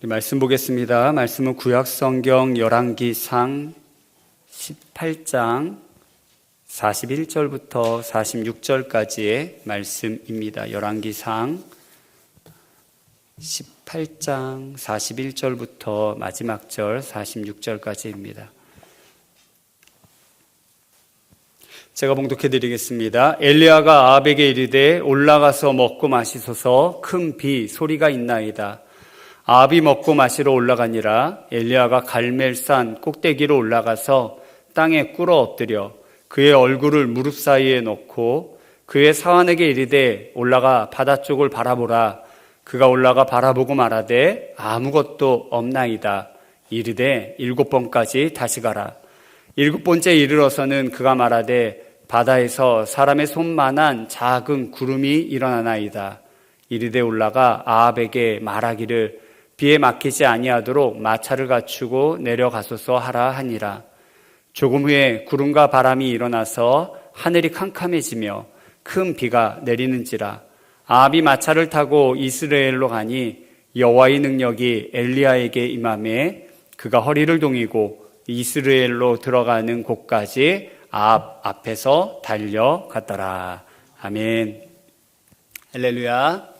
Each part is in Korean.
말씀 보겠습니다. 말씀은 구약성경 열왕기상 18장 41절부터 46절까지의 말씀입니다. 열왕기상 18장 41절부터 마지막 절 46절까지입니다. 제가 봉독해 드리겠습니다. 엘리야가 아합에게 이르되 올라가서 먹고 마시소서. 큰 비 소리가 있나이다. 아합이 먹고 마시러 올라가니라. 엘리야가 갈멜산 꼭대기로 올라가서 땅에 꿇어 엎드려 그의 얼굴을 무릎 사이에 놓고 그의 사환에게 이르되 올라가 바다 쪽을 바라보라. 그가 올라가 바라보고 말하되 아무것도 없나이다. 이르되 7번까지 다시 가라. 7번째 이르러서는 그가 말하되 바다에서 사람의 손만한 작은 구름이 일어나나이다. 이르되 올라가 아합에게 말하기를 비에 막히지 아니하도록 마차를 갖추고 내려가소서 하라 하니라. 조금 후에 구름과 바람이 일어나서 하늘이 캄캄해지며 큰 비가 내리는지라. 아합이 마차를 타고 이스라엘로 가니 여호와의 능력이 엘리야에게 임하매 그가 허리를 동이고 이스라엘로 들어가는 곳까지 아합 앞에서 달려갔더라. 아멘. 할렐루야.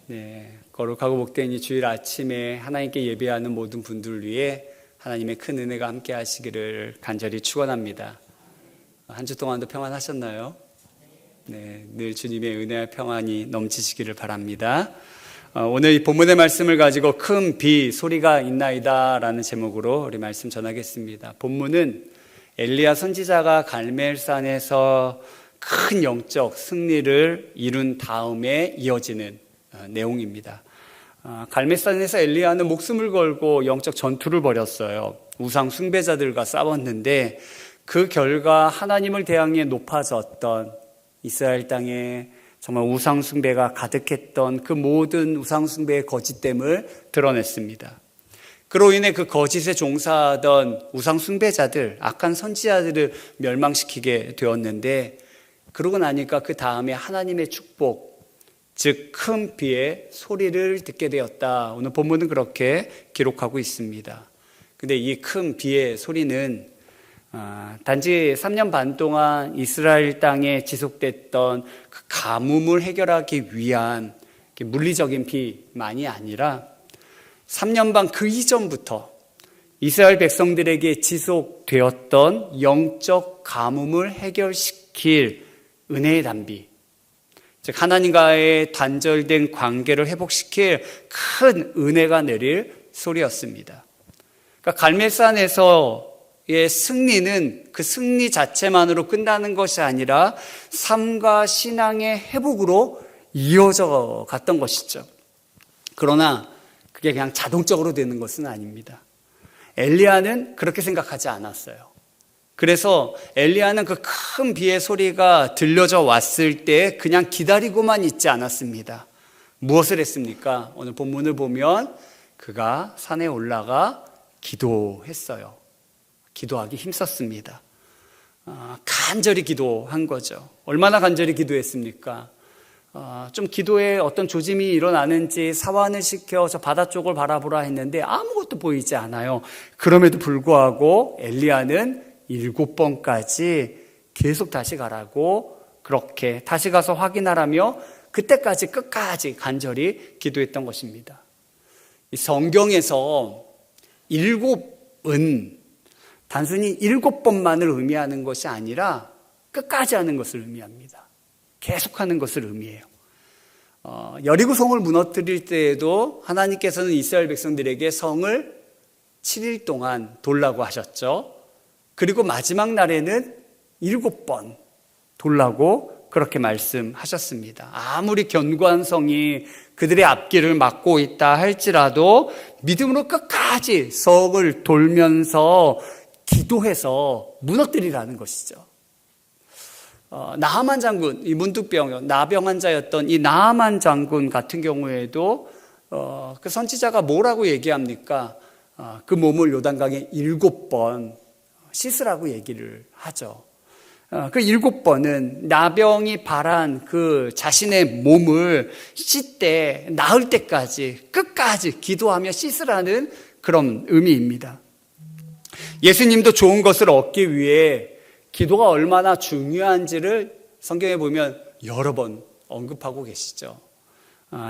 네, 거룩하고 복된 이 주일 아침에 하나님께 예배하는 모든 분들 위해 하나님의 큰 은혜가 함께 하시기를 간절히 축원합니다. 한 주 동안도 평안하셨나요? 네, 늘 주님의 은혜와 평안이 넘치시기를 바랍니다. 오늘 이 본문의 말씀을 가지고 큰 비 소리가 있나이다 라는 제목으로 우리 말씀 전하겠습니다. 본문은 엘리야 선지자가 갈멜산에서 큰 영적 승리를 이룬 다음에 이어지는 내용입니다. 갈멜산에서 엘리야는 목숨을 걸고 영적 전투를 벌였어요. 우상 숭배자들과 싸웠는데 그 결과 하나님을 대항해 높아졌던 이스라엘 땅에 정말 우상 숭배가 가득했던 그 모든 우상 숭배의 거짓됨을 드러냈습니다. 그로 인해 그 거짓에 종사하던 우상 숭배자들, 악한 선지자들을 멸망시키게 되었는데 그러고 나니까 그 다음에 하나님의 축복, 즉 큰 비의 소리를 듣게 되었다. 오늘 본문은 그렇게 기록하고 있습니다. 근데 이 큰 비의 소리는 단지 3년 반 동안 이스라엘 땅에 지속됐던 그 가뭄을 해결하기 위한 물리적인 비만이 아니라 3년 반 그 이전부터 이스라엘 백성들에게 지속되었던 영적 가뭄을 해결시킬 은혜의 단비, 즉 하나님과의 단절된 관계를 회복시킬 큰 은혜가 내릴 소리였습니다. 그러니까 갈멜산에서의 승리는 그 승리 자체만으로 끝나는 것이 아니라 삶과 신앙의 회복으로 이어져 갔던 것이죠. 그러나 그게 그냥 자동적으로 되는 것은 아닙니다. 엘리야는 그렇게 생각하지 않았어요. 그래서 엘리야는 그 큰 비의 소리가 들려져 왔을 때 그냥 기다리고만 있지 않았습니다. 무엇을 했습니까? 오늘 본문을 보면 그가 산에 올라가 기도했어요. 기도하기 힘썼습니다. 간절히 기도한 거죠. 얼마나 간절히 기도했습니까? 좀 기도에 어떤 조짐이 일어나는지 사환을 시켜 저 바다 쪽을 바라보라 했는데 아무것도 보이지 않아요. 그럼에도 불구하고 엘리야는 7번까지 계속 다시 가라고 그렇게 다시 가서 확인하라며 그때까지 끝까지 간절히 기도했던 것입니다. 이 성경에서 7은 단순히 7번만을 의미하는 것이 아니라 끝까지 하는 것을 의미합니다. 계속하는 것을 의미해요. 여리고 성을 무너뜨릴 때에도 하나님께서는 이스라엘 백성들에게 성을 7일 동안 돌라고 하셨죠. 그리고 마지막 날에는 7번 돌라고 그렇게 말씀하셨습니다. 아무리 견고한 성이 그들의 앞길을 막고 있다 할지라도 믿음으로 끝까지 성을 돌면서 기도해서 무너뜨리라는 것이죠. 나하만 장군, 이 문득병, 나병 환자였던 이 나하만 장군 같은 경우에도 그 선지자가 뭐라고 얘기합니까? 그 몸을 요단강에 7번 씻으라고 얘기를 하죠. 그 7번은 나병이 발한 그 자신의 몸을 씻되 나을 때까지 끝까지 기도하며 씻으라는 그런 의미입니다. 예수님도 좋은 것을 얻기 위해 기도가 얼마나 중요한지를 성경에 보면 여러 번 언급하고 계시죠.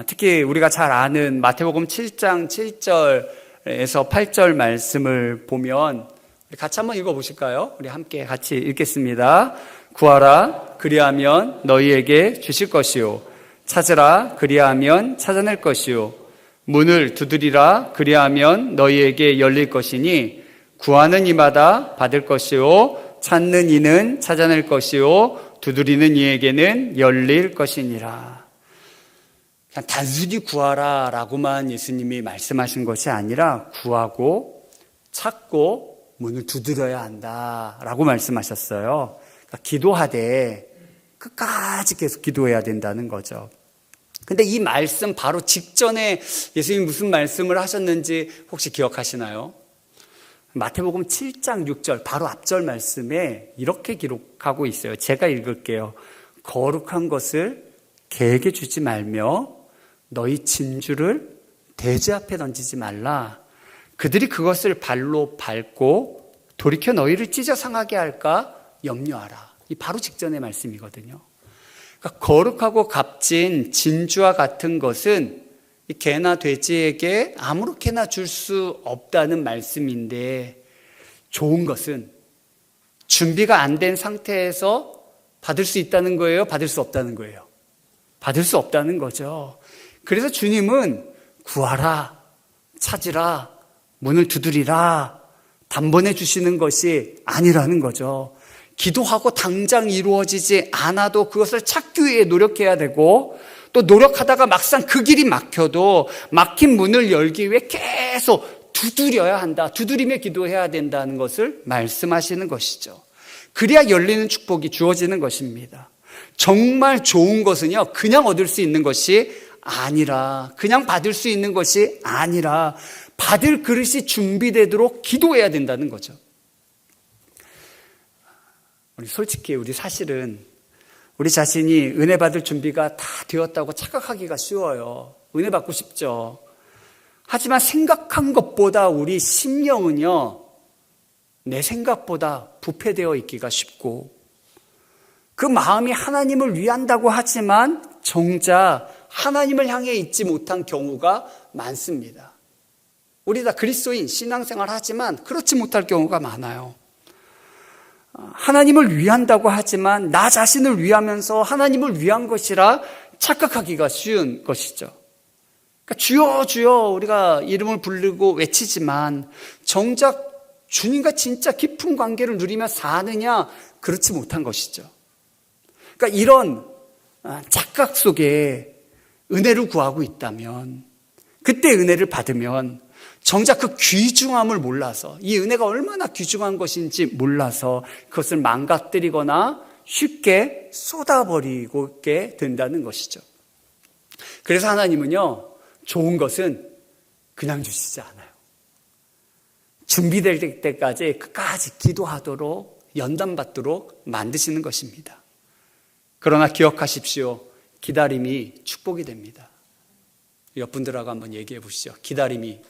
특히 우리가 잘 아는 마태복음 7장 7절에서 8절 말씀을 보면 같이 한번 읽어보실까요? 우리 함께 같이 읽겠습니다. 구하라 그리하면 너희에게 주실 것이요 찾으라 그리하면 찾아낼 것이요 문을 두드리라 그리하면 너희에게 열릴 것이니 구하는 이마다 받을 것이요 찾는 이는 찾아낼 것이요 두드리는 이에게는 열릴 것이니라. 그냥 단순히 구하라 라고만 예수님이 말씀하신 것이 아니라 구하고 찾고 문을 두드려야 한다라고 말씀하셨어요. 그러니까 기도하되 끝까지 계속 기도해야 된다는 거죠. 근데 이 말씀 바로 직전에 예수님이 무슨 말씀을 하셨는지 혹시 기억하시나요? 마태복음 7장 6절 바로 앞절 말씀에 이렇게 기록하고 있어요. 제가 읽을게요. 거룩한 것을 개에게 주지 말며 너희 진주를 돼지 앞에 던지지 말라. 그들이 그것을 발로 밟고 돌이켜 너희를 찢어 상하게 할까 염려하라. 이 바로 직전의 말씀이거든요. 그러니까 거룩하고 값진 진주와 같은 것은 이 개나 돼지에게 아무렇게나 줄 수 없다는 말씀인데 좋은 것은 준비가 안 된 상태에서 받을 수 있다는 거예요? 받을 수 없다는 거예요? 받을 수 없다는 거죠. 그래서 주님은 구하라, 찾으라, 문을 두드리라 단번에 주시는 것이 아니라는 거죠. 기도하고 당장 이루어지지 않아도 그것을 찾기 위해 노력해야 되고 또 노력하다가 막상 그 길이 막혀도 막힌 문을 열기 위해 계속 두드려야 한다. 두드리며 기도해야 된다는 것을 말씀하시는 것이죠. 그래야 열리는 축복이 주어지는 것입니다. 정말 좋은 것은요, 그냥 얻을 수 있는 것이 아니라, 그냥 받을 수 있는 것이 아니라 받을 그릇이 준비되도록 기도해야 된다는 거죠. 솔직히 우리 사실은 우리 자신이 은혜 받을 준비가 다 되었다고 착각하기가 쉬워요. 은혜 받고 싶죠. 하지만 생각한 것보다 우리 심령은요, 내 생각보다 부패되어 있기가 쉽고 그 마음이 하나님을 위한다고 하지만 정작 하나님을 향해 있지 못한 경우가 많습니다. 우리 다 그리스도인 신앙생활 하지만 그렇지 못할 경우가 많아요. 하나님을 위한다고 하지만 나 자신을 위하면서 하나님을 위한 것이라 착각하기가 쉬운 것이죠. 그러니까 주여 주여 우리가 이름을 부르고 외치지만 정작 주님과 진짜 깊은 관계를 누리며 사느냐, 그렇지 못한 것이죠. 그러니까 이런 착각 속에 은혜를 구하고 있다면, 그때 은혜를 받으면 정작 그 귀중함을 몰라서, 이 은혜가 얼마나 귀중한 것인지 몰라서 그것을 망가뜨리거나 쉽게 쏟아버리게 된다는 것이죠. 그래서 하나님은요, 좋은 것은 그냥 주시지 않아요. 준비될 때까지 끝까지 기도하도록, 연단받도록 만드시는 것입니다. 그러나 기억하십시오. 기다림이 축복이 됩니다. 옆 분들하고 한번 얘기해 보시죠. 기다림이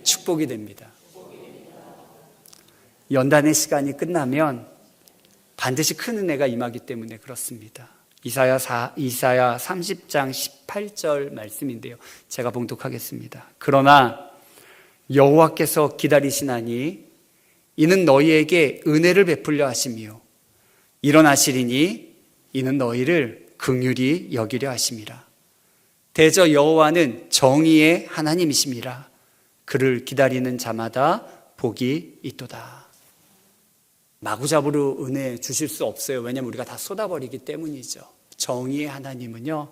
축복이 됩니다. 연단의 시간이 끝나면 반드시 큰 은혜가 임하기 때문에 그렇습니다. 이사야 30장 18절 말씀인데요. 제가 봉독하겠습니다. 그러나 여호와께서 기다리시나니 이는 너희에게 은혜를 베풀려 하심이요 일어나시리니 이는 너희를 긍휼히 여기려 하심이라. 대저 여호와는 정의의 하나님이심이라. 그를 기다리는 자마다 복이 있도다. 마구잡이로 은혜 주실 수 없어요. 왜냐하면 우리가 다 쏟아버리기 때문이죠. 정의의 하나님은요,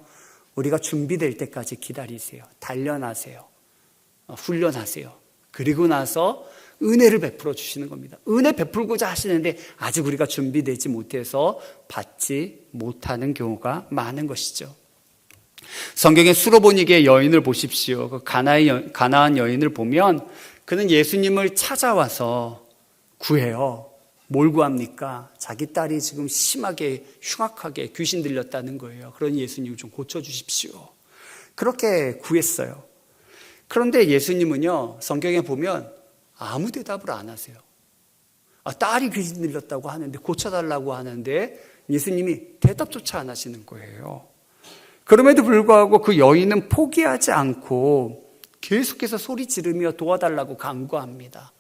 우리가 준비될 때까지 기다리세요. 단련하세요. 훈련하세요. 그리고 나서 은혜를 베풀어 주시는 겁니다. 은혜 베풀고자 하시는데 아직 우리가 준비되지 못해서 받지 못하는 경우가 많은 것이죠. 성경의 수로보니게 여인을 보십시오. 그 가나안 여인을 보면 그는 예수님을 찾아와서 구해요. 뭘 구합니까? 자기 딸이 지금 심하게 흉악하게 귀신 들렸다는 거예요. 그러니 예수님 좀 고쳐주십시오. 그렇게 구했어요. 그런데 예수님은요, 성경에 보면 아무 대답을 안 하세요. 딸이 귀신 들렸다고 하는데, 고쳐달라고 하는데 예수님이 대답조차 안 하시는 거예요. 그럼에도 불구하고 그 여인은 포기하지 않고 계속해서 소리 지르며 도와달라고 간구합니다.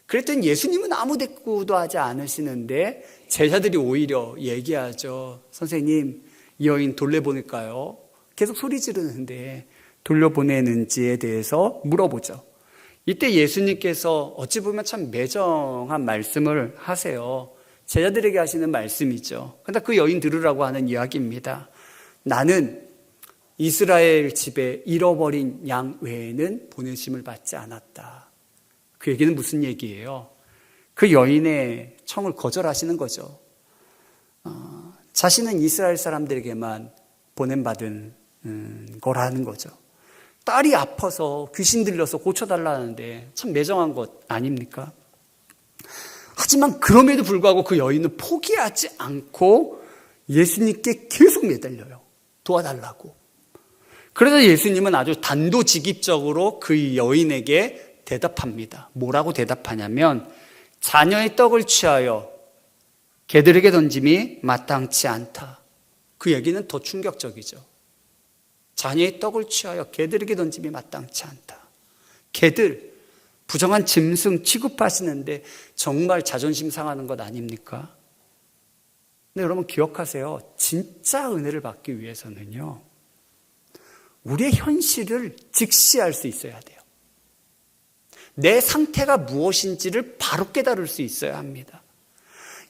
그랬더니 예수님은 아무 대꾸도 하지 않으시는데 제자들이 오히려 얘기하죠. 선생님, 이 여인 돌려보낼까요? 계속 소리 지르는데 돌려보내는지에 대해서 물어보죠. 이때 예수님께서 어찌 보면 참 매정한 말씀을 하세요. 제자들에게 하시는 말씀이죠. 그런데 그 여인 들으라고 하는 이야기입니다. 나는 이스라엘 집에 잃어버린 양 외에는 보내심을 받지 않았다. 그 얘기는 무슨 얘기예요? 그 여인의 청을 거절하시는 거죠. 자신은 이스라엘 사람들에게만 보냄받은 거라는 거죠. 딸이 아파서 귀신 들려서 고쳐달라는데 참 매정한 것 아닙니까? 하지만 그럼에도 불구하고 그 여인은 포기하지 않고 예수님께 계속 매달려요. 도와달라고. 그래서 예수님은 아주 단도직입적으로 그 여인에게 대답합니다. 뭐라고 대답하냐면 자녀의 떡을 취하여 개들에게 던짐이 마땅치 않다. 그 얘기는 더 충격적이죠. 자녀의 떡을 취하여 개들에게 던짐이 마땅치 않다. 개들, 부정한 짐승 취급하시는데 정말 자존심 상하는 것 아닙니까? 근데 여러분 기억하세요. 진짜 은혜를 받기 위해서는요, 우리의 현실을 직시할 수 있어야 돼요. 내 상태가 무엇인지를 바로 깨달을 수 있어야 합니다.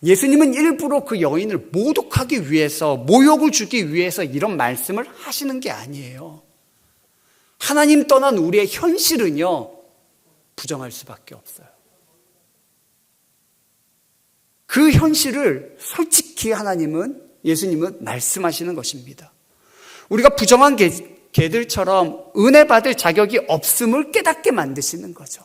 예수님은 일부러 그 여인을 모독하기 위해서, 모욕을 주기 위해서 이런 말씀을 하시는 게 아니에요. 하나님 떠난 우리의 현실은요, 부정할 수밖에 없어요. 그 현실을 솔직히 예수님은 말씀하시는 것입니다. 우리가 부정한 개들처럼 은혜 받을 자격이 없음을 깨닫게 만드시는 거죠.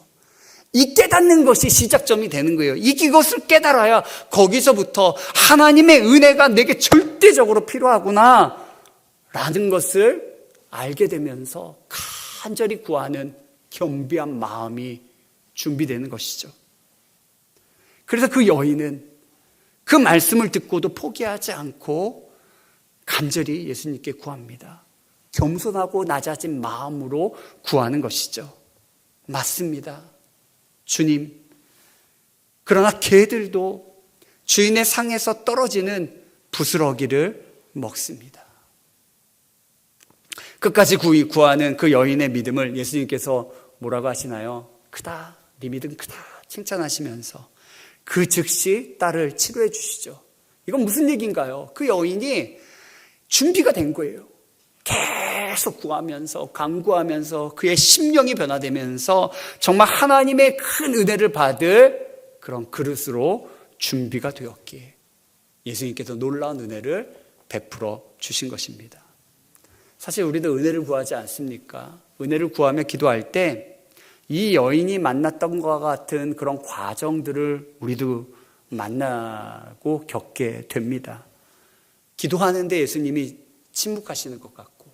이 깨닫는 것이 시작점이 되는 거예요. 이것을 깨달아야 거기서부터 하나님의 은혜가 내게 절대적으로 필요하구나 라는 것을 알게 되면서 간절히 구하는 겸비한 마음이 준비되는 것이죠. 그래서 그 여인은 그 말씀을 듣고도 포기하지 않고 간절히 예수님께 구합니다. 겸손하고 낮아진 마음으로 구하는 것이죠. 맞습니다. 주님, 그러나 개들도 주인의 상에서 떨어지는 부스러기를 먹습니다. 끝까지 구하는 그 여인의 믿음을 예수님께서 뭐라고 하시나요? 크다, 네 믿음 크다 칭찬하시면서 그 즉시 딸을 치료해 주시죠. 이건 무슨 얘기인가요? 그 여인이 준비가 된 거예요. 계속 구하면서 간구하면서 그의 심령이 변화되면서 정말 하나님의 큰 은혜를 받을 그런 그릇으로 준비가 되었기에 예수님께서 놀라운 은혜를 베풀어 주신 것입니다. 사실 우리도 은혜를 구하지 않습니까? 은혜를 구하며 기도할 때 이 여인이 만났던 것과 같은 그런 과정들을 우리도 만나고 겪게 됩니다. 기도하는데 예수님이 침묵하시는 것 같고,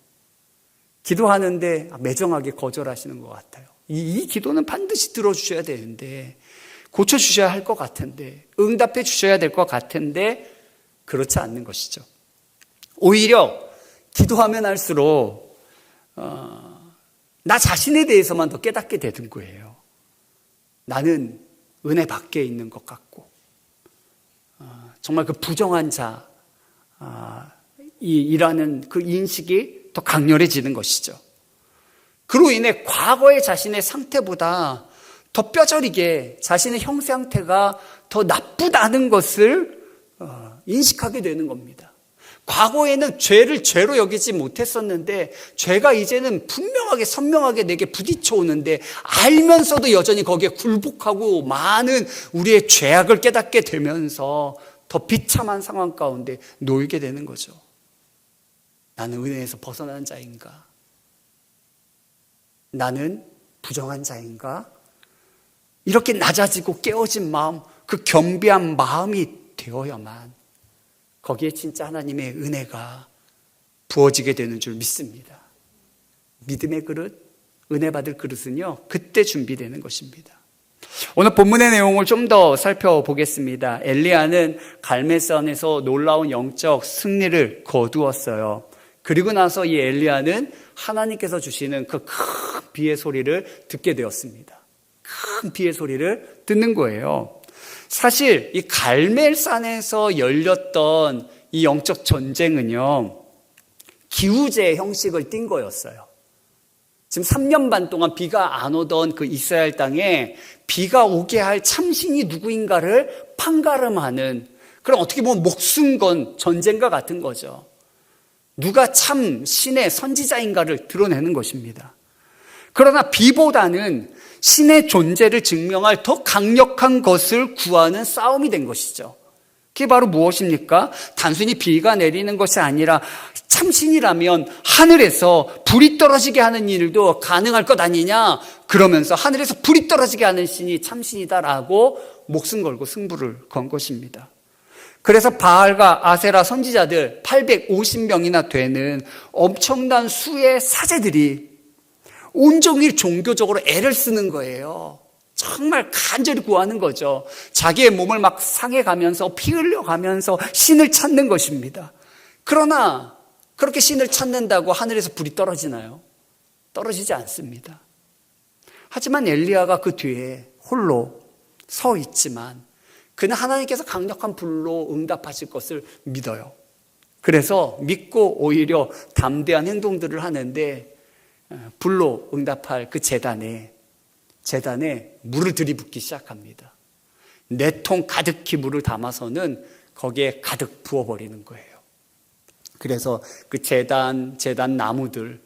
기도하는데 매정하게 거절하시는 것 같아요. 이 기도는 반드시 들어주셔야 되는데, 고쳐주셔야 할 것 같은데, 응답해 주셔야 될 것 같은데 그렇지 않는 것이죠. 오히려 기도하면 할수록 나 자신에 대해서만 더 깨닫게 되는 거예요. 나는 은혜 밖에 있는 것 같고, 정말 그 부정한 이라는 그 인식이 더 강렬해지는 것이죠. 그로 인해 과거의 자신의 상태보다 더 뼈저리게 자신의 형상태가 더 나쁘다는 것을 인식하게 되는 겁니다. 과거에는 죄를 죄로 여기지 못했었는데 죄가 이제는 분명하게 선명하게 내게 부딪혀 오는데 알면서도 여전히 거기에 굴복하고 많은 우리의 죄악을 깨닫게 되면서 더 비참한 상황 가운데 놓이게 되는 거죠. 나는 은혜에서 벗어난 자인가? 나는 부정한 자인가? 이렇게 낮아지고 깨어진 마음, 그 겸비한 마음이 되어야만 거기에 진짜 하나님의 은혜가 부어지게 되는 줄 믿습니다. 믿음의 그릇, 은혜 받을 그릇은요, 그때 준비되는 것입니다. 오늘 본문의 내용을 좀 더 살펴보겠습니다. 엘리야는 갈멜산에서 놀라운 영적 승리를 거두었어요. 그리고 나서 이 엘리야는 하나님께서 주시는 그 큰 비의 소리를 듣게 되었습니다. 큰 비의 소리를 듣는 거예요. 사실 이 갈멜산에서 열렸던 이 영적 전쟁은요, 기후제 형식을 띈 거였어요. 지금 3년 반 동안 비가 안 오던 그 이스라엘 땅에 비가 오게 할 참신이 누구인가를 판가름하는, 그런 어떻게 보면 목숨 건 전쟁과 같은 거죠. 누가 참 신의 선지자인가를 드러내는 것입니다. 그러나 비보다는 신의 존재를 증명할 더 강력한 것을 구하는 싸움이 된 것이죠. 그게 바로 무엇입니까? 단순히 비가 내리는 것이 아니라 참신이라면 하늘에서 불이 떨어지게 하는 일도 가능할 것 아니냐, 그러면서 하늘에서 불이 떨어지게 하는 신이 참신이다라고 목숨 걸고 승부를 건 것입니다. 그래서 바알과 아세라 선지자들 850명이나 되는 엄청난 수의 사제들이 온종일 종교적으로 애를 쓰는 거예요. 정말 간절히 구하는 거죠. 자기의 몸을 막 상해가면서 피 흘려가면서 신을 찾는 것입니다. 그러나 그렇게 신을 찾는다고 하늘에서 불이 떨어지나요? 떨어지지 않습니다. 하지만 엘리야가 그 뒤에 홀로 서 있지만 그는 하나님께서 강력한 불로 응답하실 것을 믿어요. 그래서 믿고 오히려 담대한 행동들을 하는데, 불로 응답할 그 제단에 물을 들이붓기 시작합니다. 4통 가득히 물을 담아서는 거기에 가득 부어버리는 거예요. 그래서 그 제단 나무들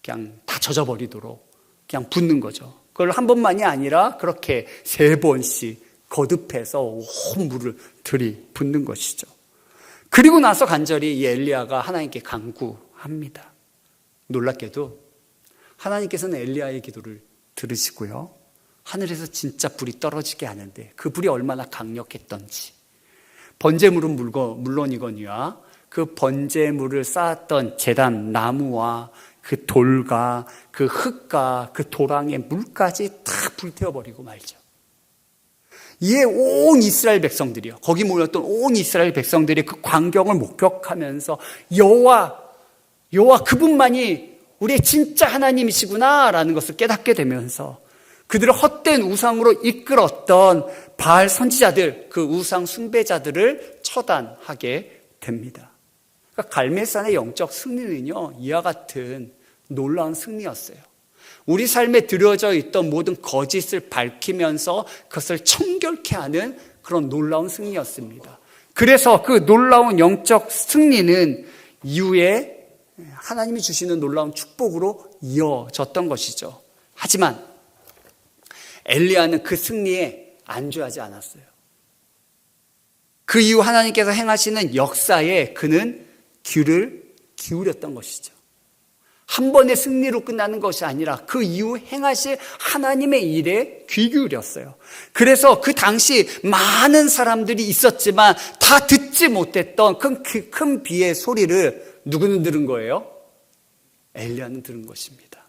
그냥 다 젖어버리도록 그냥 붓는 거죠. 그걸 한 번만이 아니라 그렇게 3번씩 거듭해서 온 물을 들이붓는 것이죠. 그리고 나서 간절히 이 엘리야가 하나님께 간구합니다. 놀랍게도 하나님께서는 엘리야의 기도를 들으시고요, 하늘에서 진짜 불이 떨어지게 하는데 그 불이 얼마나 강력했던지, 번제물은 물론이거니와 그 번제물을 쌓았던 제단 나무와 그 돌과 그 흙과 그 도랑의 물까지 다 불태워버리고 말죠. 이에 온 이스라엘 백성들이요, 거기 모였던 온 이스라엘 백성들이 그 광경을 목격하면서 여호와 그분만이 우리의 진짜 하나님이시구나 라는 것을 깨닫게 되면서 그들을 헛된 우상으로 이끌었던 바알 선지자들, 그 우상 숭배자들을 처단하게 됩니다. 그러니까 갈멜산의 영적 승리는요, 이와 같은 놀라운 승리였어요. 우리 삶에 들여져 있던 모든 거짓을 밝히면서 그것을 청결케 하는 그런 놀라운 승리였습니다. 그래서 그 놀라운 영적 승리는 이후에 하나님이 주시는 놀라운 축복으로 이어졌던 것이죠. 하지만 엘리야는 그 승리에 안주하지 않았어요. 그 이후 하나님께서 행하시는 역사에 그는 귀를 기울였던 것이죠. 한 번의 승리로 끝나는 것이 아니라 그 이후 행하실 하나님의 일에 귀 기울였어요. 그래서 그 당시 많은 사람들이 있었지만 다 듣지 못했던 큰 비의 소리를 누구는 들은 거예요? 엘리야는 들은 것입니다.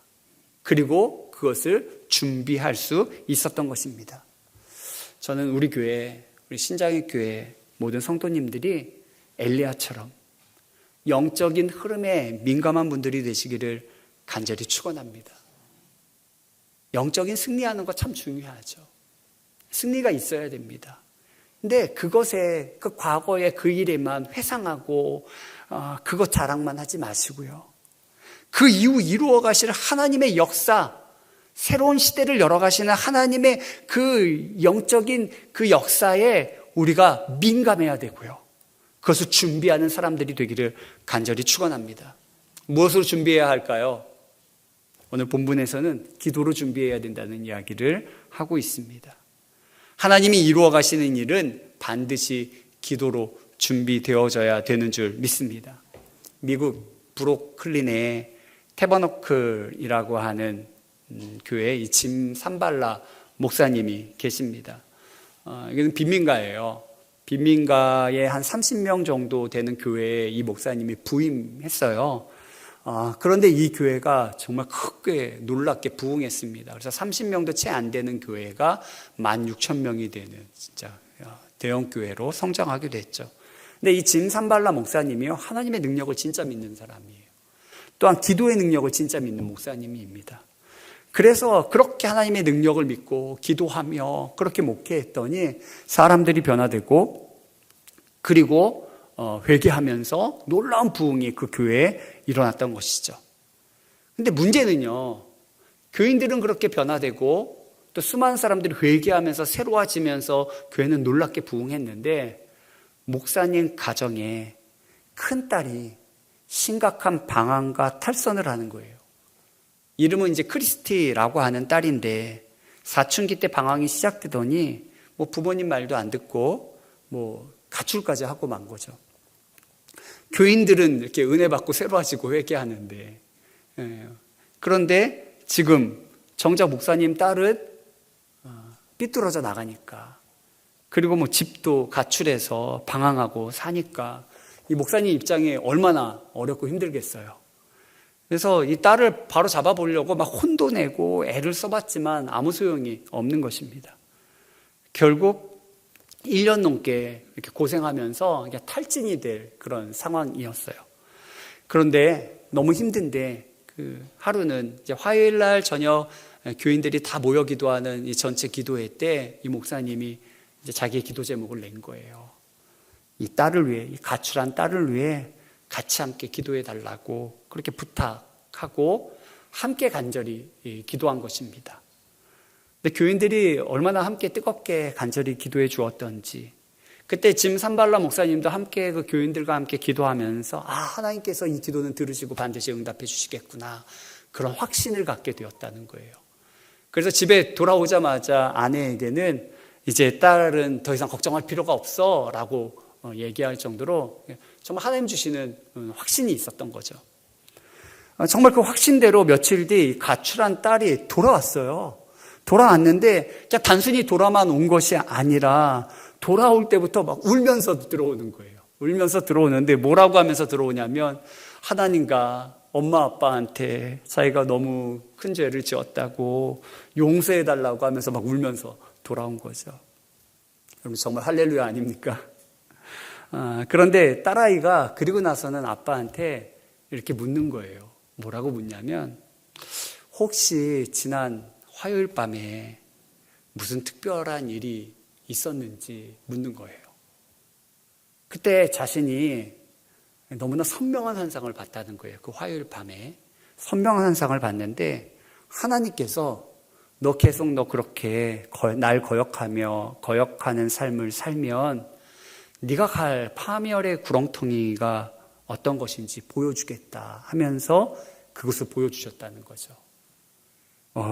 그리고 그것을 준비할 수 있었던 것입니다. 저는 우리 교회, 우리 신장의 교회 모든 성도님들이 엘리야처럼 영적인 흐름에 민감한 분들이 되시기를 간절히 축원합니다. 영적인 승리하는 거 참 중요하죠. 승리가 있어야 됩니다. 근데 그것에, 그 과거의 그 일에만 회상하고 그것 자랑만 하지 마시고요, 그 이후 이루어 가실 하나님의 역사, 새로운 시대를 열어가시는 하나님의 그 영적인 그 역사에 우리가 민감해야 되고요, 그것을 준비하는 사람들이 되기를 간절히 축원합니다. 무엇으로 준비해야 할까요? 오늘 본문에서는 기도로 준비해야 된다는 이야기를 하고 있습니다. 하나님이 이루어 가시는 일은 반드시 기도로 준비되어져야 되는 줄 믿습니다. 미국 브루클린에 태버너클이라고 하는 교회에 짐 산발라 목사님이 계십니다. 이건 빈민가예요. 빈민가에 한 30명 정도 되는 교회에 이 목사님이 부임했어요. 그런데 이 교회가 정말 크게 놀랍게 부흥했습니다. 그래서 30명도 채 안 되는 교회가 16,000명이 되는 진짜 대형 교회로 성장하게 됐죠. 근데 이 짐 산발라 목사님이요, 하나님의 능력을 진짜 믿는 사람이에요. 또한 기도의 능력을 진짜 믿는 목사님입니다. 그래서 그렇게 하나님의 능력을 믿고 기도하며 그렇게 목회했더니 사람들이 변화되고, 그리고 회개하면서 놀라운 부흥이 그 교회에 일어났던 것이죠. 근데 문제는요, 교인들은 그렇게 변화되고 또 수많은 사람들이 회개하면서 새로워지면서 교회는 놀랍게 부흥했는데, 목사님 가정에 큰딸이 심각한 방황과 탈선을 하는 거예요. 이름은 이제 크리스티라고 하는 딸인데, 사춘기 때 방황이 시작되더니 부모님 말도 안 듣고 가출까지 하고 만 거죠. 교인들은 이렇게 은혜 받고 새로워지고 회개하는데, 그런데 지금 정작 목사님 딸은 삐뚤어져 나가니까, 그리고 집도 가출해서 방황하고 사니까 이 목사님 입장에 얼마나 어렵고 힘들겠어요. 그래서 이 딸을 바로 잡아보려고 막 혼도 내고 애를 써봤지만 아무 소용이 없는 것입니다. 결국 1년 넘게 이렇게 고생하면서 탈진이 될 그런 상황이었어요. 그런데 너무 힘든데 하루는 이제 화요일 날 저녁 교인들이 다 모여 기도하는 이 전체 기도회 때 이 목사님이 이제 자기의 기도 제목을 낸 거예요. 이 딸을 위해, 이 가출한 딸을 위해 같이 함께 기도해 달라고 그렇게 부탁하고 함께 간절히 기도한 것입니다. 근데 교인들이 얼마나 함께 뜨겁게 간절히 기도해 주었던지, 그때 짐 산발라 목사님도 함께 그 교인들과 함께 기도하면서 하나님께서 이 기도는 들으시고 반드시 응답해 주시겠구나, 그런 확신을 갖게 되었다는 거예요. 그래서 집에 돌아오자마자 아내에게는 이제 딸은 더 이상 걱정할 필요가 없어 라고 얘기할 정도로 정말 하나님 주시는 확신이 있었던 거죠. 정말 그 확신대로 며칠 뒤 가출한 딸이 돌아왔어요. 돌아왔는데 그냥 단순히 돌아만 온 것이 아니라 돌아올 때부터 막 울면서 들어오는 거예요. 울면서 들어오는데 뭐라고 하면서 들어오냐면, 하나님과 엄마 아빠한테 자기가 너무 큰 죄를 지었다고 용서해달라고 하면서 막 울면서 돌아온 거죠. 여러분 정말 할렐루야 아닙니까? 그런데 딸아이가 그리고 나서는 아빠한테 이렇게 묻는 거예요. 뭐라고 묻냐면, 혹시 지난 화요일 밤에 무슨 특별한 일이 있었는지 묻는 거예요. 그때 자신이 너무나 선명한 환상을 봤다는 거예요. 그 화요일 밤에 선명한 환상을 봤는데, 하나님께서 너 그렇게 날 거역하는 삶을 살면 네가 갈 파멸의 구렁텅이가 어떤 것인지 보여주겠다 하면서 그것을 보여주셨다는 거죠.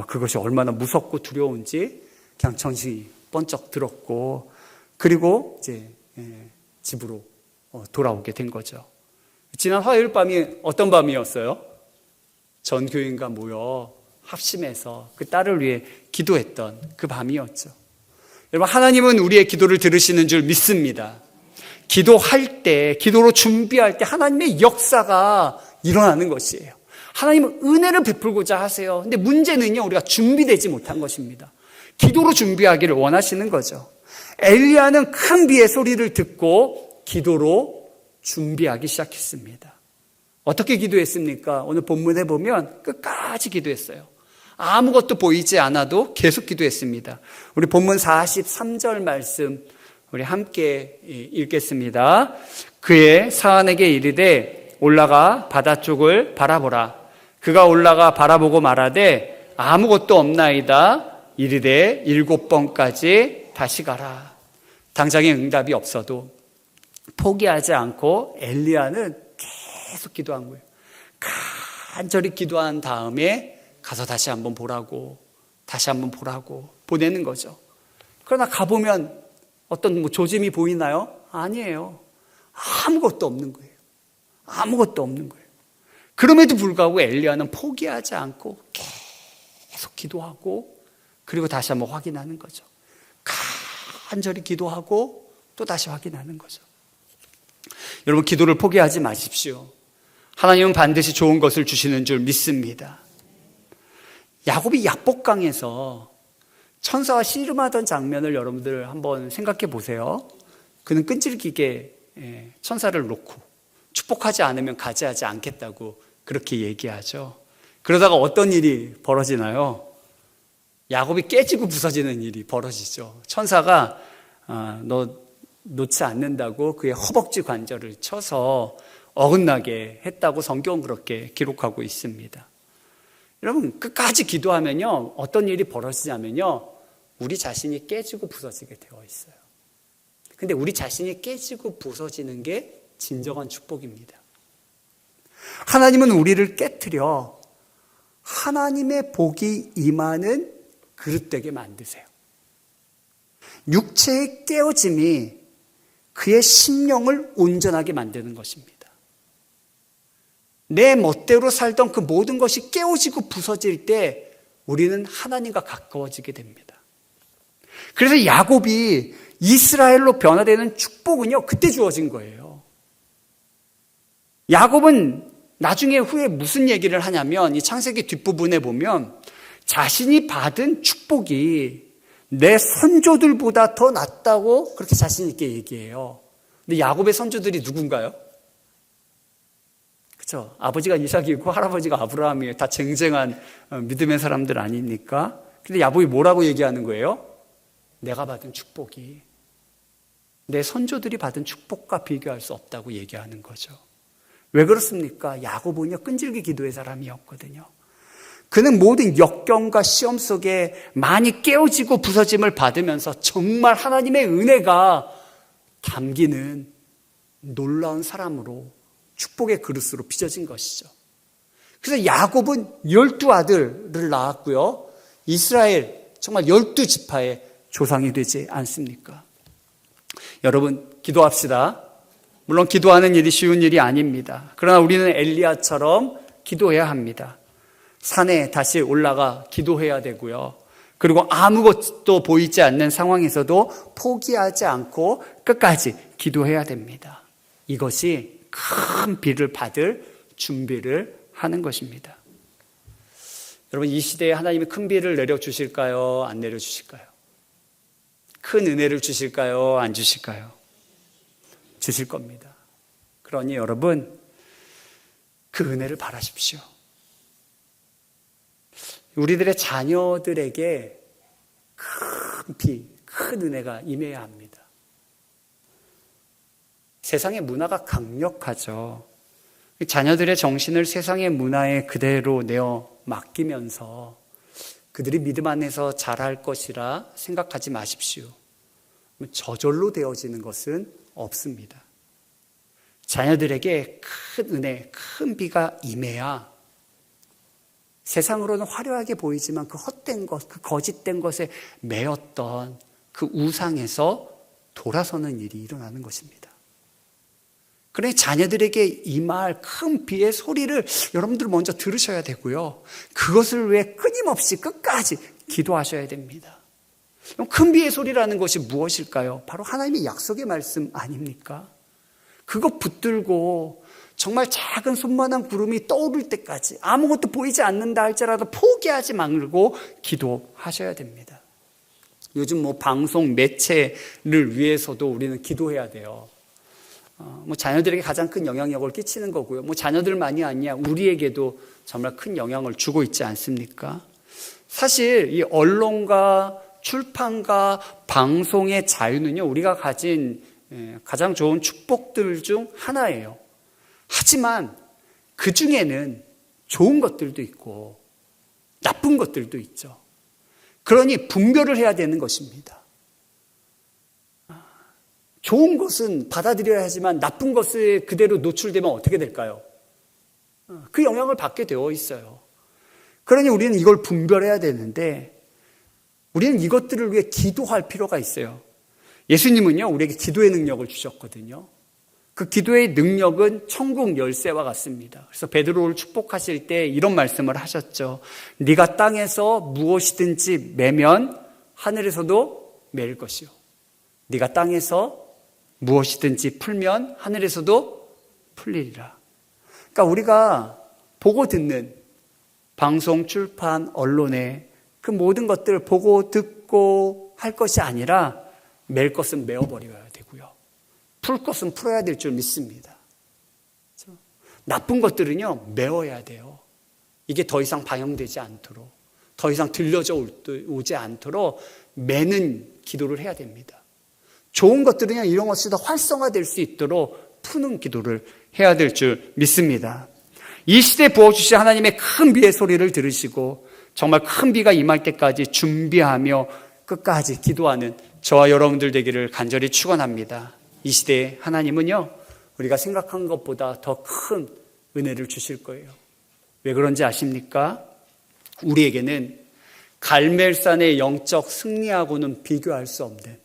그것이 얼마나 무섭고 두려운지 그냥 정신이 번쩍 들었고, 그리고 이제 집으로 돌아오게 된 거죠. 지난 화요일 밤이 어떤 밤이었어요? 전 교인과 모여 합심해서 그 딸을 위해 기도했던 그 밤이었죠. 여러분, 하나님은 우리의 기도를 들으시는 줄 믿습니다. 기도할 때, 기도로 준비할 때 하나님의 역사가 일어나는 것이에요. 하나님은 은혜를 베풀고자 하세요. 근데 문제는요, 우리가 준비되지 못한 것입니다. 기도로 준비하기를 원하시는 거죠. 엘리야는 큰 비의 소리를 듣고 기도로 준비하기 시작했습니다. 어떻게 기도했습니까? 오늘 본문에 보면 끝까지 기도했어요. 아무것도 보이지 않아도 계속 기도했습니다. 우리 본문 43절 말씀 우리 함께 읽겠습니다. 그의 사안에게 이르되 올라가 바다 쪽을 바라보라. 그가 올라가 바라보고 말하되 아무것도 없나이다. 이르되 7번까지 다시 가라. 당장의 응답이 없어도 포기하지 않고 엘리야는 계속 기도한 거예요. 간절히 기도한 다음에 가서 다시 한번 보라고 보내는 거죠. 그러나 가보면 어떤 조짐이 보이나요? 아니에요. 아무것도 없는 거예요. 아무것도 없는 거예요. 그럼에도 불구하고 엘리야는 포기하지 않고 계속 기도하고, 그리고 다시 한번 확인하는 거죠. 간절히 기도하고 또 다시 확인하는 거죠. 여러분, 기도를 포기하지 마십시오. 하나님은 반드시 좋은 것을 주시는 줄 믿습니다. 야곱이 야복강에서 천사와 씨름하던 장면을 여러분들 한번 생각해 보세요. 그는 끈질기게 천사를 놓고 축복하지 않으면 가지하지 않겠다고 그렇게 얘기하죠. 그러다가 어떤 일이 벌어지나요? 야곱이 깨지고 부서지는 일이 벌어지죠. 천사가 너 놓지 않는다고 그의 허벅지 관절을 쳐서 어긋나게 했다고 성경은 그렇게 기록하고 있습니다. 여러분, 끝까지 기도하면요, 어떤 일이 벌어지냐면요, 우리 자신이 깨지고 부서지게 되어 있어요. 근데 우리 자신이 깨지고 부서지는 게 진정한 축복입니다. 하나님은 우리를 깨트려 하나님의 복이 임하는 그릇되게 만드세요. 육체의 깨어짐이 그의 심령을 온전하게 만드는 것입니다. 내 멋대로 살던 그 모든 것이 깨어지고 부서질 때 우리는 하나님과 가까워지게 됩니다. 그래서 야곱이 이스라엘로 변화되는 축복은요, 그때 주어진 거예요. 야곱은 나중에 후에 무슨 얘기를 하냐면, 이 창세기 뒷부분에 보면 자신이 받은 축복이 내 선조들보다 더 낫다고 그렇게 자신 있게 얘기해요. 근데 야곱의 선조들이 누군가요? 그렇죠? 아버지가 이삭이고 할아버지가 아브라함이에요. 다 쟁쟁한 믿음의 사람들 아닙니까? 근데 야곱이 뭐라고 얘기하는 거예요? 내가 받은 축복이 내 선조들이 받은 축복과 비교할 수 없다고 얘기하는 거죠. 왜 그렇습니까? 야곱은요, 끈질기 기도의 사람이었거든요. 그는 모든 역경과 시험 속에 많이 깨어지고 부서짐을 받으면서 정말 하나님의 은혜가 담기는 놀라운 사람으로 축복의 그릇으로 빚어진 것이죠. 그래서 야곱은 12아들을 낳았고요. 이스라엘 정말 12지파의 조상이 되지 않습니까? 여러분, 기도합시다. 물론 기도하는 일이 쉬운 일이 아닙니다. 그러나 우리는 엘리야처럼 기도해야 합니다. 산에 다시 올라가 기도해야 되고요. 그리고 아무것도 보이지 않는 상황에서도 포기하지 않고 끝까지 기도해야 됩니다. 이것이 큰 비를 받을 준비를 하는 것입니다. 여러분, 이 시대에 하나님이 큰 비를 내려주실까요? 안 내려주실까요? 큰 은혜를 주실까요? 안 주실까요? 주실 겁니다. 그러니 여러분, 그 은혜를 바라십시오. 우리들의 자녀들에게 큰 비, 큰 은혜가 임해야 합니다. 세상의 문화가 강력하죠. 자녀들의 정신을 세상의 문화에 그대로 내어 맡기면서 그들이 믿음 안에서 자랄 것이라 생각하지 마십시오. 저절로 되어지는 것은 없습니다. 자녀들에게 큰 은혜, 큰 비가 임해야 세상으로는 화려하게 보이지만 그 헛된 것, 그 거짓된 것에 매였던 그 우상에서 돌아서는 일이 일어나는 것입니다. 그러니 자녀들에게 임할 큰 비의 소리를 여러분들 먼저 들으셔야 되고요. 그것을 위해 끊임없이 끝까지 기도하셔야 됩니다. 큰 비의 소리라는 것이 무엇일까요? 바로 하나님의 약속의 말씀 아닙니까? 그거 붙들고 정말 작은 손만한 구름이 떠오를 때까지 아무것도 보이지 않는다 할지라도 포기하지 말고 기도하셔야 됩니다. 요즘 방송 매체를 위해서도 우리는 기도해야 돼요. 자녀들에게 가장 큰 영향력을 끼치는 거고요. 자녀들만이 아니야 우리에게도 정말 큰 영향을 주고 있지 않습니까? 사실 이 언론과 출판과 방송의 자유는요, 우리가 가진 가장 좋은 축복들 중 하나예요. 하지만 그 중에는 좋은 것들도 있고 나쁜 것들도 있죠. 그러니 분별을 해야 되는 것입니다. 좋은 것은 받아들여야 하지만 나쁜 것에 그대로 노출되면 어떻게 될까요? 그 영향을 받게 되어 있어요. 그러니 우리는 이걸 분별해야 되는데 우리는 이것들을 위해 기도할 필요가 있어요. 예수님은요, 우리에게 기도의 능력을 주셨거든요. 그 기도의 능력은 천국 열쇠와 같습니다. 그래서 베드로를 축복하실 때 이런 말씀을 하셨죠. 네가 땅에서 무엇이든지 매면 하늘에서도 매일 것이요. 네가 땅에서 무엇이든지 풀면 하늘에서도 풀리리라. 그러니까 우리가 보고 듣는 방송, 출판, 언론의 그 모든 것들을 보고 듣고 할 것이 아니라 맬 것은 메어버려야 되고요. 풀 것은 풀어야 될 줄 믿습니다. 그렇죠? 나쁜 것들은요, 메워야 돼요. 이게 더 이상 방영되지 않도록, 더 이상 들려져 오지 않도록 매는 기도를 해야 됩니다. 좋은 것들은요, 이런 것이 더 활성화될 수 있도록 푸는 기도를 해야 될 줄 믿습니다. 이 시대에 부어주신 하나님의 큰 비의 소리를 들으시고 정말 큰 비가 임할 때까지 준비하며 끝까지 기도하는 저와 여러분들 되기를 간절히 축원합니다. 이 시대에 하나님은요, 우리가 생각한 것보다 더 큰 은혜를 주실 거예요. 왜 그런지 아십니까? 우리에게는 갈멜산의 영적 승리하고는 비교할 수 없는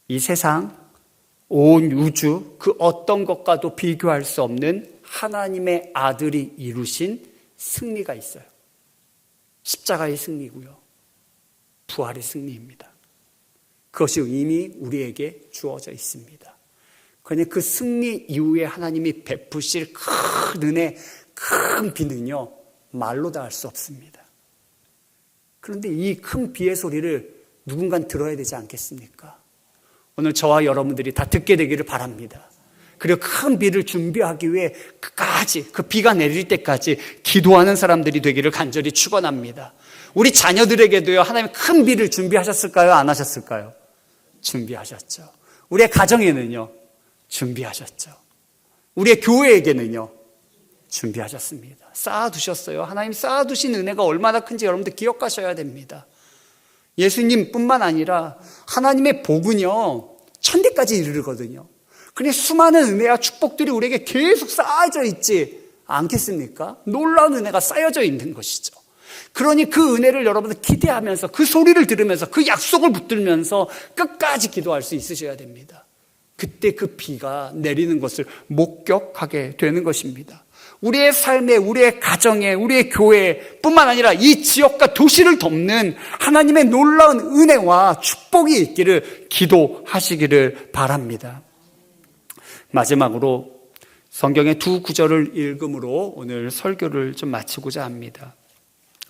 이 세상, 온 우주, 그 어떤 것과도 비교할 수 없는 하나님의 아들이 이루신 승리가 있어요. 십자가의 승리고요. 부활의 승리입니다. 그것이 이미 우리에게 주어져 있습니다. 그런데 그 승리 이후에 하나님이 베푸실 큰 은혜, 큰 비는요, 말로 다 할 수 없습니다. 그런데 이 큰 비의 소리를 누군가 들어야 되지 않겠습니까? 오늘 저와 여러분들이 다 듣게 되기를 바랍니다. 그리고 큰 비를 준비하기 위해 끝까지 그 비가 내릴 때까지 기도하는 사람들이 되기를 간절히 축원합니다. 우리 자녀들에게도요, 하나님 큰 비를 준비하셨을까요? 안 하셨을까요? 준비하셨죠. 우리의 가정에는요, 준비하셨죠. 우리의 교회에게는요, 준비하셨습니다. 쌓아두셨어요. 하나님 쌓아두신 은혜가 얼마나 큰지 여러분들 기억하셔야 됩니다. 예수님뿐만 아니라 하나님의 복은요, 천대까지 이르거든요. 그냥 수많은 은혜와 축복들이 우리에게 계속 쌓여져 있지 않겠습니까? 놀라운 은혜가 쌓여져 있는 것이죠. 그러니 그 은혜를 여러분들 기대하면서 그 소리를 들으면서 그 약속을 붙들면서 끝까지 기도할 수 있으셔야 됩니다. 그때 그 비가 내리는 것을 목격하게 되는 것입니다. 우리의 삶에, 우리의 가정에, 우리의 교회에 뿐만 아니라 이 지역과 도시를 덮는 하나님의 놀라운 은혜와 축복이 있기를 기도하시기를 바랍니다. 마지막으로 성경의 두 구절을 읽음으로 오늘 설교를 좀 마치고자 합니다.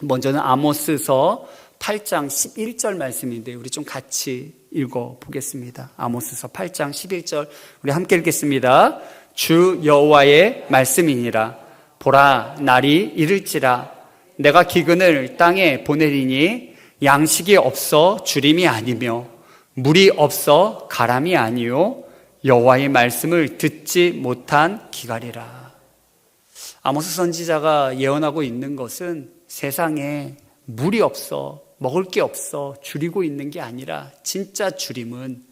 먼저는 아모스서 8장 11절 말씀인데 우리 좀 같이 읽어보겠습니다. 아모스서 8장 11절 우리 함께 읽겠습니다. 주 여호와의 말씀이니라. 보라, 날이 이를지라. 내가 기근을 땅에 보내리니 양식이 없어 주림이 아니며 물이 없어 가람이 아니요 여호와의 말씀을 듣지 못한 기갈이라. 아모스 선지자가 예언하고 있는 것은 세상에 물이 없어, 먹을 게 없어 줄이고 있는 게 아니라 진짜 줄임은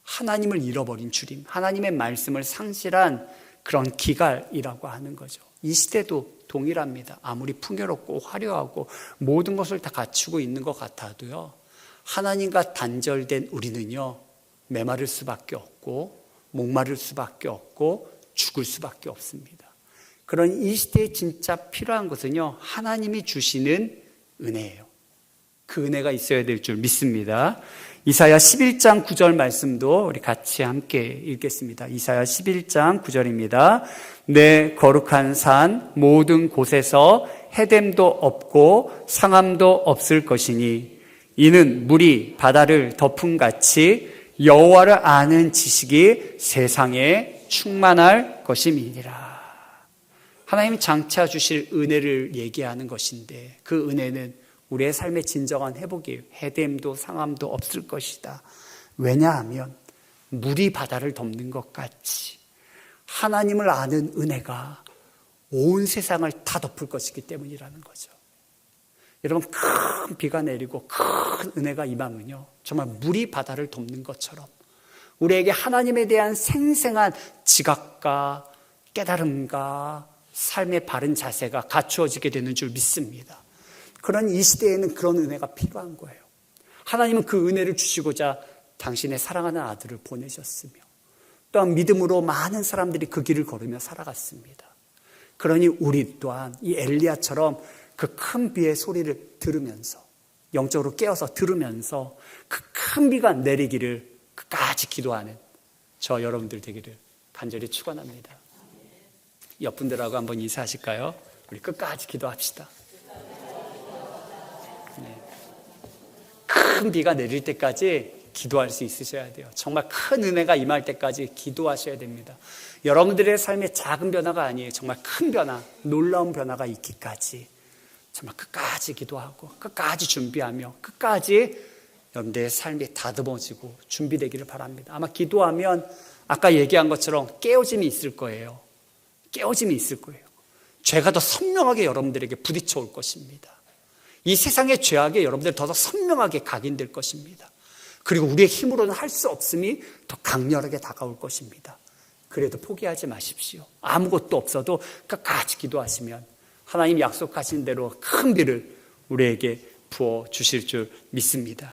하나님을 잃어버린 줄임, 하나님의 말씀을 상실한 그런 기갈이라고 하는 거죠. 이 시대도 동일합니다. 아무리 풍요롭고 화려하고 모든 것을 다 갖추고 있는 것 같아도요, 하나님과 단절된 우리는요, 메마를 수밖에 없고 목마를 수밖에 없고 죽을 수밖에 없습니다. 그런 이 시대에 진짜 필요한 것은요, 하나님이 주시는 은혜예요. 그 은혜가 있어야 될 줄 믿습니다. 이사야 11장 9절 말씀도 우리 같이 함께 읽겠습니다. 이사야 11장 9절입니다. 내 거룩한 산 모든 곳에서 해됨도 없고 상함도 없을 것이니 이는 물이 바다를 덮음같이 여호와를 아는 지식이 세상에 충만할 것임이니라. 하나님이 장차 주실 은혜를 얘기하는 것인데 그 은혜는 우리의 삶의 진정한 회복이에요. 해됨도 상함도 없을 것이다. 왜냐하면 물이 바다를 덮는 것 같이 하나님을 아는 은혜가 온 세상을 다 덮을 것이기 때문이라는 거죠. 여러분, 큰 비가 내리고 큰 은혜가 임하면요, 정말 물이 바다를 덮는 것처럼 우리에게 하나님에 대한 생생한 지각과 깨달음과 삶의 바른 자세가 갖추어지게 되는 줄 믿습니다. 그런 이 시대에는 그런 은혜가 필요한 거예요. 하나님은 그 은혜를 주시고자 당신의 사랑하는 아들을 보내셨으며 또한 믿음으로 많은 사람들이 그 길을 걸으며 살아갔습니다. 그러니 우리 또한 이 엘리야처럼 그 큰 비의 소리를 들으면서 영적으로 깨어서 들으면서 그 큰 비가 내리기를 끝까지 기도하는 저 여러분들 되기를 간절히 축원합니다. 옆분들하고 한번 인사하실까요? 우리 끝까지 기도합시다. 네. 큰 비가 내릴 때까지 기도할 수 있으셔야 돼요. 정말 큰 은혜가 임할 때까지 기도하셔야 됩니다. 여러분들의 삶의 작은 변화가 아니에요. 정말 큰 변화, 놀라운 변화가 있기까지 정말 끝까지 기도하고 끝까지 준비하며 끝까지 여러분들의 삶이 다듬어지고 준비되기를 바랍니다. 아마 기도하면 아까 얘기한 것처럼 깨어짐이 있을 거예요. 깨어짐이 있을 거예요. 죄가 더 선명하게 여러분들에게 부딪혀 올 것입니다. 이 세상의 죄악에 여러분들 더 선명하게 각인될 것입니다. 그리고 우리의 힘으로는 할 수 없음이 더 강렬하게 다가올 것입니다. 그래도 포기하지 마십시오. 아무것도 없어도 끝까지 기도하시면 하나님 약속하신 대로 큰 비를 우리에게 부어 주실 줄 믿습니다.